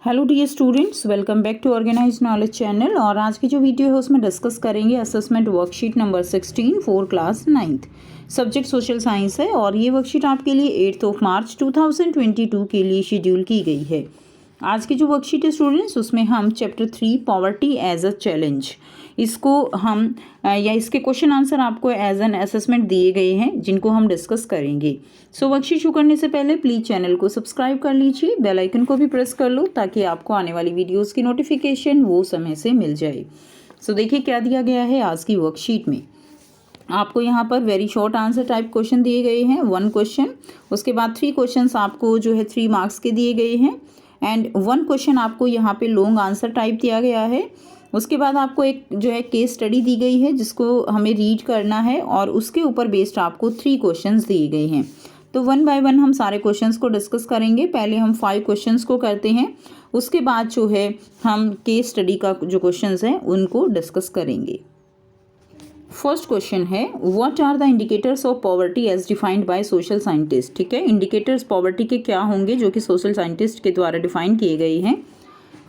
Hello dear students, welcome back to organise knowledge channel. और आज की जो वीडियो है उसमें डिस्कस करेंगे assessment worksheet number 16 for class 9th, subject social science है। और ये वर्कशीट आपके लिए 8 मार्च 2022 के लिए शेड्यूल की गई है। आज की जो वर्कशीट है स्टूडेंट्स, उसमें हम chapter 3 poverty as a challenge, इसको हम या इसके क्वेश्चन आंसर आपको एज एन असेसमेंट दिए गए हैं, जिनको हम डिस्कस करेंगे। सो वर्कशीट शुरू करने से पहले प्लीज़ चैनल को सब्सक्राइब कर लीजिए, बेल आइकन को भी प्रेस कर लो ताकि आपको आने वाली वीडियोस की नोटिफिकेशन वो समय से मिल जाए। सो देखिए क्या दिया गया है आज की वर्कशीट में। आपको यहाँ पर very short answer type question दिए गए हैं, 1 क्वेश्चन। उसके बाद 3 क्वेश्चन आपको जो है 3 मार्क्स के दिए गए हैं एंड 1 क्वेश्चन आपको यहाँ पे लॉन्ग आंसर टाइप दिया गया है। उसके बाद आपको एक जो है केस स्टडी दी गई है जिसको हमें रीड करना है और उसके ऊपर बेस्ड आपको 3 क्वेश्चंस दिए गए हैं। तो 1 बाय 1 हम सारे क्वेश्चंस को डिस्कस करेंगे। पहले हम 5 क्वेश्चंस को करते हैं, उसके बाद जो है हम केस स्टडी का जो क्वेश्चंस हैं उनको डिस्कस करेंगे। फर्स्ट क्वेश्चन है, what are the indicators of poverty as defined by social scientist. ठीक है, इंडिकेटर्स पॉवर्टी के क्या होंगे जो कि सोशल साइंटिस्ट के द्वारा डिफाइन किए गए हैं।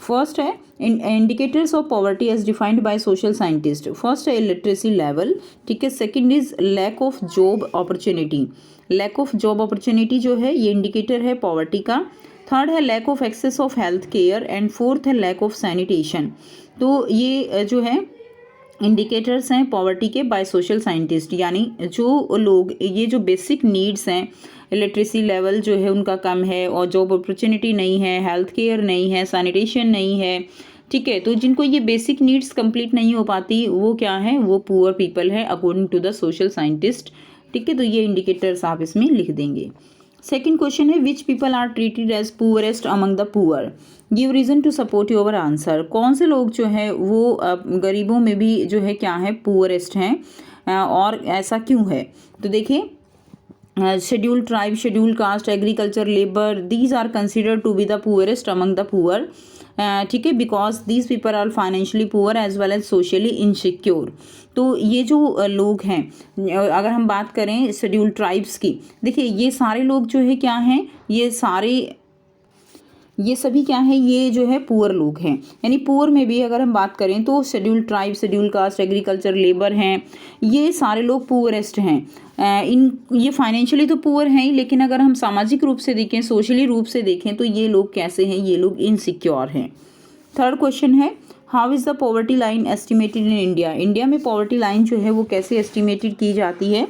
फर्स्ट है indicators of poverty as defined by social scientist. First है इलिटरेसी लेवल, ठीक है। Second is lack of job opportunity. Lack of job opportunity जो है ये इंडिकेटर है पॉवर्टी का। थर्ड है lack of access of health care and fourth है लैक ऑफ सैनिटेशन। तो ये जो है इंडिकेटर्स हैं पॉवर्टी के बाय सोशल साइंटिस्ट, यानी जो लोग ये जो बेसिक नीड्स हैं, लिटरेसी लेवल जो है उनका कम है और जॉब अपॉर्चुनिटी नहीं है, हेल्थ केयर नहीं है, सैनिटेशन नहीं है, ठीक है। तो जिनको ये बेसिक नीड्स कंप्लीट नहीं हो पाती वो क्या है, वो पुअर पीपल है according to the social scientist, ठीक है। तो ये इंडिकेटर्स आप इसमें लिख देंगे। सेकेंड क्वेश्चन है, which people are treated as poorest among the poor, give reason to support your answer. कौन से लोग जो है वो गरीबों में भी जो है क्या है, पुअरेस्ट हैं और ऐसा क्यों है। तो देखिए scheduled tribe, scheduled caste, agriculture labour, these are considered to be the poorest among the poor, ठीक है, because these people are financially poor as well as socially insecure. तो ये जो लोग हैं, अगर हम बात करें शेड्यूल्ड ट्राइब्स की, देखिए ये सारे लोग जो है क्या हैं, ये सभी क्या है, ये जो है पुअर लोग हैं। यानी पुअर में भी अगर हम बात करें तो scheduled tribe, scheduled caste, agriculture labour हैं, ये सारे लोग पुअरेस्ट हैं। ये फाइनेंशियली तो पुअर हैं ही, लेकिन अगर हम सामाजिक रूप से देखें, सोशली रूप से देखें तो ये लोग कैसे हैं, ये लोग इनसिक्योर हैं। थर्ड क्वेश्चन है, how is the poverty line estimated in India. India में पॉवर्टी लाइन जो है वो कैसे एस्टिमेटेड की जाती है।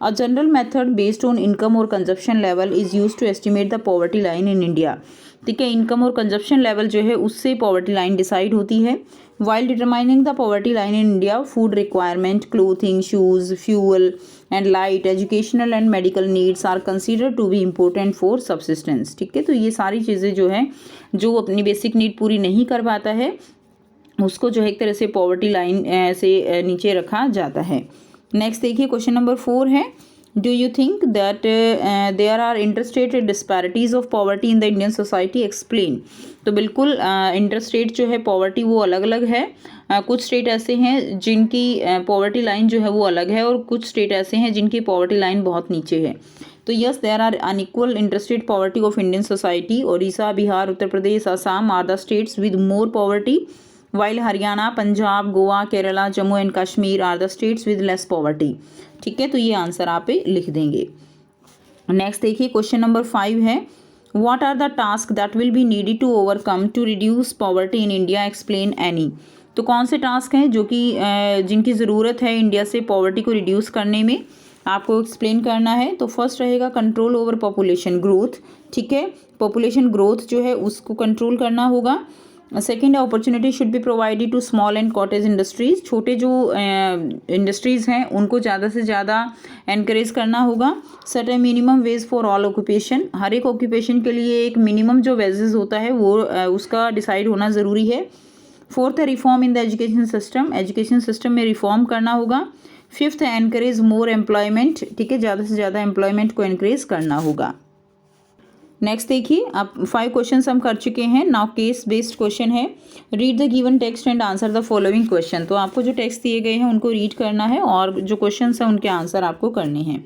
A general method based on income और consumption level is use to estimate the poverty line in India. ठीक है, इनकम और कंजप्शन लेवल जो है उससे पॉवर्टी लाइन डिसाइड होती है। While determining the poverty line in India, food requirement, clothing, shoes, fuel and light, educational and medical needs are considered to be important for subsistence. ठीक है, तो ये सारी चीज़ें जो है, जो अपनी बेसिक नीड पूरी नहीं कर पाता है उसको जो है एक तरह से पॉवर्टी लाइन से नीचे रखा जाता है। नेक्स्ट देखिए क्वेश्चन नंबर 4 है, do you think that there are interstate disparities of poverty in the Indian society, explain. तो बिल्कुल इंटरस्टेट जो है पॉवर्टी वो अलग अलग है। कुछ स्टेट ऐसे हैं जिनकी पॉवर्टी लाइन जो है वो अलग है और कुछ स्टेट ऐसे हैं जिनकी पॉवर्टी लाइन बहुत नीचे है। तो yes, there are unequal interstate poverty of Indian society. Odisha, Bihar, Uttar Pradesh, Assam are the states with more poverty, while Haryana, Punjab, Goa, Kerala, Jammu and Kashmir are the states with less poverty. ठीक है, तो ये आंसर आप लिख देंगे। नेक्स्ट देखिए क्वेश्चन नंबर 5 है, what are the task that will be needed to overcome to reduce poverty in India, explain any. तो कौन से टास्क हैं जो कि जिनकी ज़रूरत है इंडिया से पॉवर्टी को रिड्यूस करने में, आपको एक्सप्लेन करना है। तो फर्स्ट रहेगा कंट्रोल ओवर पॉपुलेशन ग्रोथ। ठीक है, पॉपुलेशन ग्रोथ जो है उसको कंट्रोल करना होगा। Second, opportunity should be provided to small and cottage industries. छोटे जो इंडस्ट्रीज़ हैं उनको ज़्यादा से ज़्यादा एनकरेज करना होगा। Set a minimum wage for all occupation, हर एक ऑक्यूपेशन के लिए एक मिनिमम जो वेजेस होता है वो उसका डिसाइड होना ज़रूरी है। फोर्थ है reform in the education system, education system में रिफॉर्म करना होगा। फिफ्थ है एनकरेज मोर एम्प्लॉयमेंट, ठीक है, ज़्यादा से ज़्यादा एम्प्लॉयमेंट को एनकरेज करना होगा। नेक्स्ट देखिए, आप 5 क्वेश्चन हम कर चुके हैं। नाउ केस बेस्ड क्वेश्चन है, read the given text and answer the following question. तो आपको जो टेक्स्ट दिए गए हैं उनको रीड करना है और जो क्वेश्चन हैं उनके आंसर आपको करने हैं।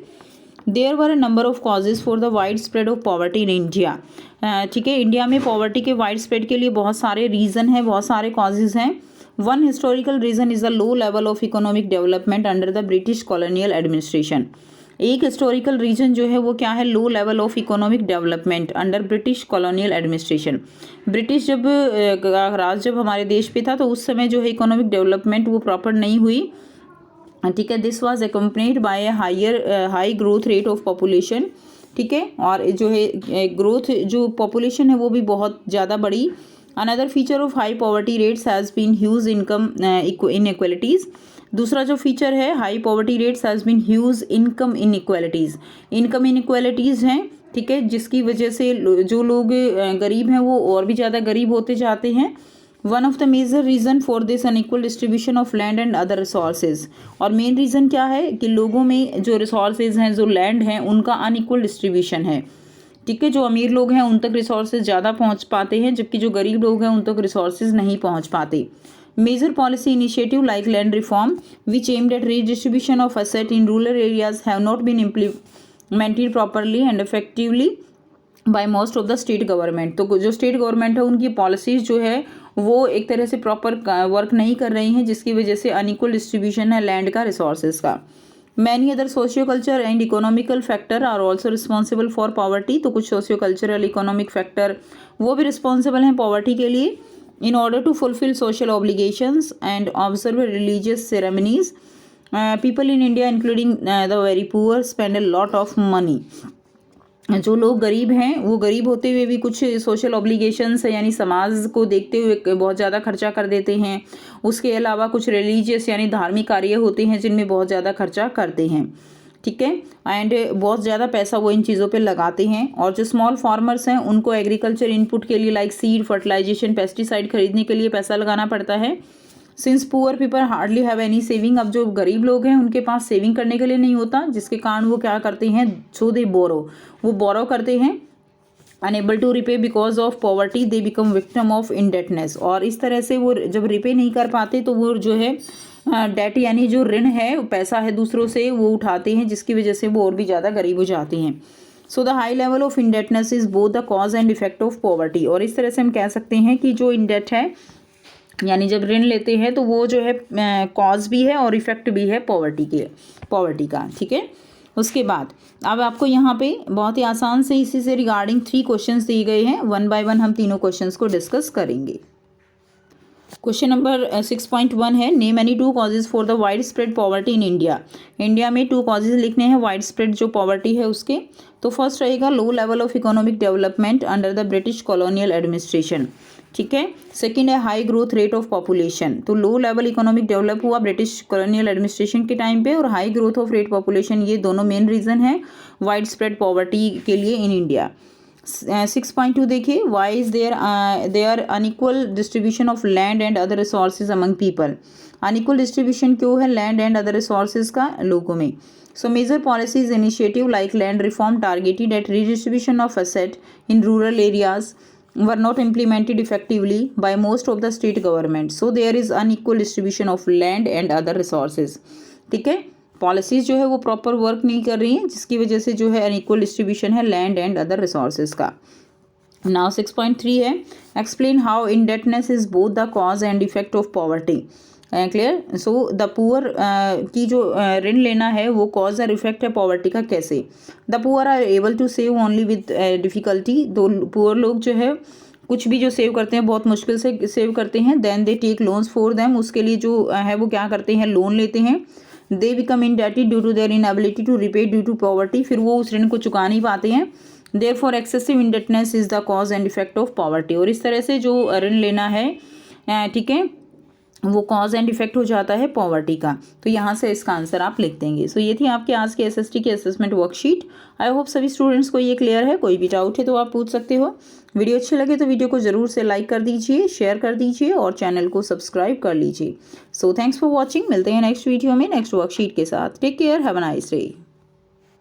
There were a number of causes for the wide spread of poverty in India. ठीक है, इंडिया में पॉवर्टी के वाइड स्प्रेड के लिए बहुत सारे रीज़न हैं, बहुत सारे कॉजेज़ हैं। One historical reason is the low level of economic development under the British colonial administration. एक हिस्टोरिकल रीजन जो है वो क्या है, लो level of economic development under British colonial administration. British जब राज जब हमारे देश पे था तो उस समय जो है इकोनॉमिक डेवलपमेंट वो प्रॉपर नहीं हुई। ठीक है, this was accompanied by high growth rate of population. ठीक है, और जो है ग्रोथ जो पॉपुलेशन है वो भी बहुत ज़्यादा बढ़ी। Another feature of high poverty rates has been huge income inequalities. दूसरा जो फीचर है, high poverty rates has been huge income inequalities. Income inequalities हैं, ठीक है, जिसकी वजह से जो लोग गरीब हैं वो और भी ज़्यादा गरीब होते जाते हैं। One of the major reason for this unequal distribution of land and other resources. और मेन रीज़न क्या है कि लोगों में जो रिसोर्सेज हैं, जो लैंड हैं, उनका अनइक्वल डिस्ट्रीब्यूशन है। ठीक है, जो अमीर लोग हैं उन तक रिसोर्सेज ज़्यादा पहुंच पाते हैं, जबकि जो गरीब लोग हैं उन तक रिसोर्सेज नहीं पहुंच पाते। Major policy initiative like land reform which aimed at redistribution of asset in rural areas have not been implemented properly and effectively by most of the state government. तो जो स्टेट गवर्नमेंट है उनकी policies जो है वो एक तरह से प्रॉपर वर्क नहीं कर रही हैं, जिसकी वजह से अनइक्वल डिस्ट्रीब्यूशन है लैंड का, रिसोर्सेज का। Many other socio culture and economical factor are also responsible for poverty. तो कुछ सोशियो कल्चरल इकोनॉमिक फैक्टर वो भी रिस्पॉन्सिबल हैं पॉवर्टी के लिए। In order to fulfil social obligations and observe religious ceremonies, people in India including the very poor spend a lot of money. जो लोग गरीब हैं वो गरीब होते हुए भी कुछ सोशल ऑब्लिगेशंस यानी समाज को देखते हुए बहुत ज़्यादा खर्चा कर देते हैं। उसके अलावा कुछ रिलीजियस यानी धार्मिक कार्य होते हैं जिनमें बहुत ज़्यादा खर्चा करते हैं। ठीक है, एंड बहुत ज़्यादा पैसा वो इन चीज़ों पे लगाते हैं। और जो स्मॉल फार्मर्स हैं उनको एग्रीकल्चर इनपुट के लिए लाइक सीड, फर्टिलाइजेशन, पेस्टिसाइड खरीदने के लिए पैसा लगाना पड़ता है। Since poor people hardly have any saving, अब जो गरीब लोग हैं उनके पास सेविंग करने के लिए नहीं होता, जिसके कारण वो क्या करते हैं, सो दे बोरो, वो बोरो करते हैं। Unable to repay because of poverty they become victim of indebtedness. और इस तरह से वो जब रिपे नहीं कर पाते तो वो जो है डेट यानी जो ऋण है, पैसा है दूसरों से, वो उठाते हैं, जिसकी वजह से वो और भी ज़्यादा गरीब हो जाते हैं। So the high level of indebtedness is both the cause and effect of poverty. और इस तरह से हम कह सकते हैं कि जो इंडेट है यानी जब ऋण लेते हैं तो वो जो है कॉज भी है और इफेक्ट भी है पॉवर्टी का। ठीक है, उसके बाद अब आपको यहाँ पे बहुत ही आसान से इसी से रिगार्डिंग 3 क्वेश्चंस दिए गए हैं। 1 बाय 1 हम तीनों क्वेश्चंस को डिस्कस करेंगे। क्वेश्चन नंबर 6.1 है, name any 2 causes for the wide spread poverty in India. India में 2 कॉजेज लिखने हैं वाइड स्प्रेड जो पॉवर्टी है उसके। तो फर्स्ट रहेगा low level of economic development under the British colonial administration. ठीक है, सेकंड है high growth rate of population. तो लो लेवल इकोनॉमिक डेवलप हुआ ब्रिटिश कॉलोनियल एडमिनिस्ट्रेशन के टाइम पे, और high growth of rate population, ये दोनों मेन रीजन है वाइड स्प्रेड पॉवर्टी के लिए इन इंडिया। 6.2 देखिए, why is there unequal distribution of land and other resources among people. Unequal distribution क्यों है लैंड एंड अदर रिसोर्सेज का लोगों में। So major policies initiative like land reform targeted at redistribution of asset in rural areas were not implemented effectively by most of the state government, so there is unequal distribution of land and other resources। ठीक है, policies जो है वो proper work नहीं कर रही हैं, जिसकी वजह से जो है अनइक्वल डिस्ट्रीब्यूशन है लैंड एंड अदर रिसोर्सेज का। नाउ 6.3 है, explain how indebtedness is both the cause and effect of poverty. Clear. So the poor की जो ऋण लेना है वो कॉज और इफेक्ट है पॉवर्टी का कैसे। The poor are able to save only with difficulty. दो पुअर लोग जो है कुछ भी जो सेव करते हैं बहुत मुश्किल से सेव करते हैं। Then they take loans for them, उसके लिए जो है वो क्या करते हैं, लोन लेते हैं। They become indebted due to their inability to repay due to poverty, फिर वो उस ऋण को चुका नहीं पाते हैं। Therefore excessive indebtedness is the cause and effect of poverty. और इस तरह से जो ऋण लेना है, ठीक है, वो कॉज एंड इफेक्ट हो जाता है पॉवर्टी का। तो यहाँ से इसका आंसर आप लिख देंगे। सो ये थी आपके आज के एसएसटी की असेसमेंट वर्कशीट। आई होप सभी स्टूडेंट्स को ये क्लियर है। कोई भी डाउट है तो आप पूछ सकते हो। वीडियो अच्छे लगे तो वीडियो को ज़रूर से लाइक कर दीजिए, शेयर कर दीजिए और चैनल को सब्सक्राइब कर लीजिए। So thanks for watching. मिलते हैं नेक्स्ट वीडियो में नेक्स्ट वर्कशीट के साथ। Take care, have a nice day.